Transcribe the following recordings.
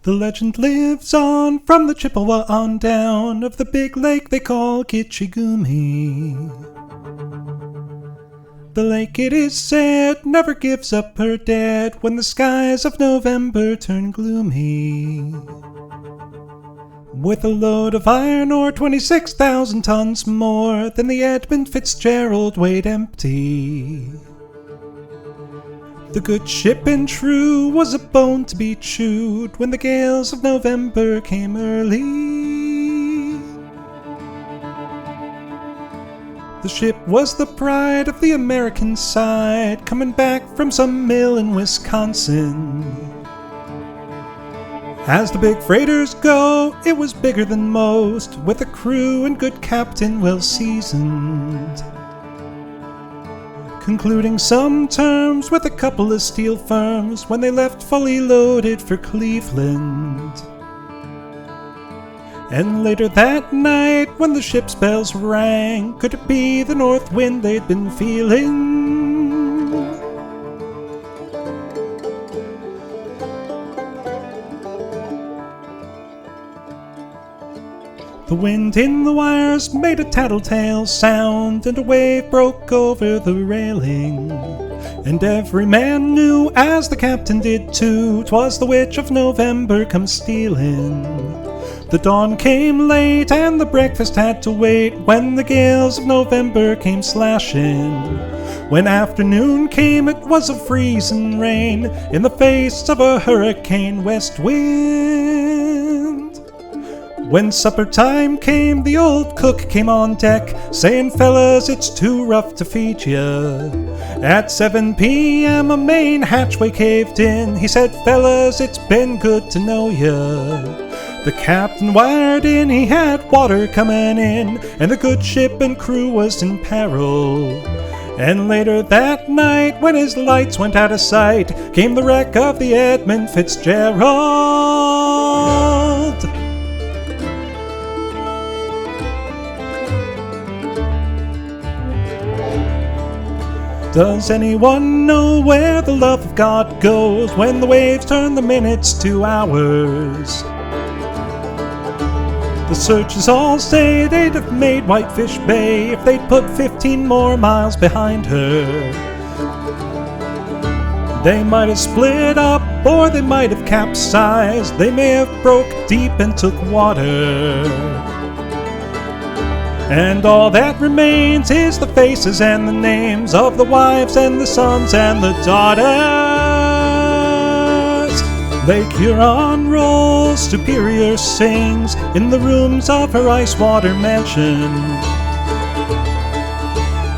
The legend lives on from the Chippewa on down of the big lake they call Gitchigumi. The lake, it is said, never gives up her dead when the skies of November turn gloomy. With a load of iron ore 26,000 tons more than the Edmund Fitzgerald weighed empty. The good ship and true was a bone to be chewed when the gales of November came early. The ship was the pride of the American side, coming back from some mill in Wisconsin. As the big freighters go, it was bigger than most, with a crew and good captain well seasoned. Concluding some terms with a couple of steel firms when they left fully loaded for Cleveland. And later that night, when the ship's bells rang, could it be the north wind they'd been feeling? The wind in the wires made a tattletale sound, and a wave broke over the railing. And every man knew, as the captain did too, 'twas the witch of November come stealing. The dawn came late, and the breakfast had to wait, when the gales of November came slashing. When afternoon came, it was a freezing rain, in the face of a hurricane west wind. When supper time came, the old cook came on deck, saying, "Fellas, it's too rough to feed ya." At 7 p.m. a main hatchway caved in. He said, "Fellas, it's been good to know ya." The captain wired in, he had water coming in, and the good ship and crew was in peril. And later that night, when his lights went out of sight, came the wreck of the Edmund Fitzgerald. Does anyone know where the love of God goes when the waves turn the minutes to hours? The searchers all say they'd have made Whitefish Bay if they'd put 15 more miles behind her. They might have split up, or they might have capsized. They may have broke deep and took water. And all that remains is the faces and the names of the wives and the sons and the daughters. Lake Huron rolls, Superior sings in the rooms of her ice-water mansion.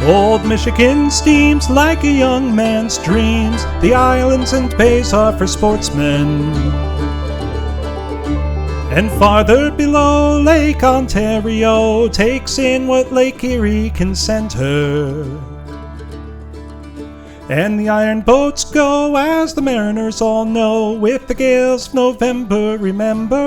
Old Michigan steams like a young man's dreams. The islands and bays are for sportsmen. And farther below, Lake Ontario takes in what Lake Erie can send her. And the iron boats go, as the mariners all know, with the gales of November remembered.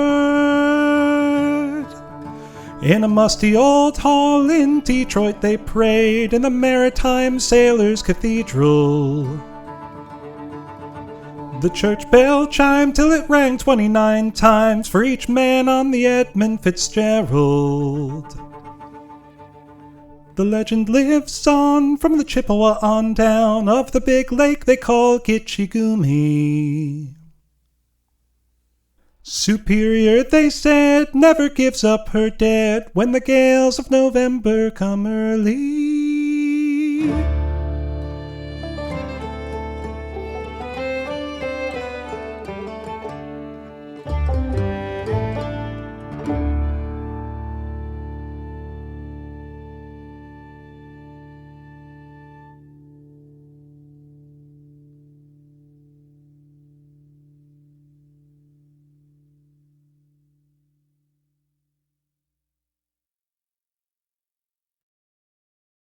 In a musty old hall in Detroit they prayed, in the Maritime Sailors' Cathedral. The church bell chimed till it rang 29 times for each man on the Edmund Fitzgerald. The legend lives on from the Chippewa on down of the big lake they call Gitchigumi. Superior, they said, never gives up her dead when the gales of November come early.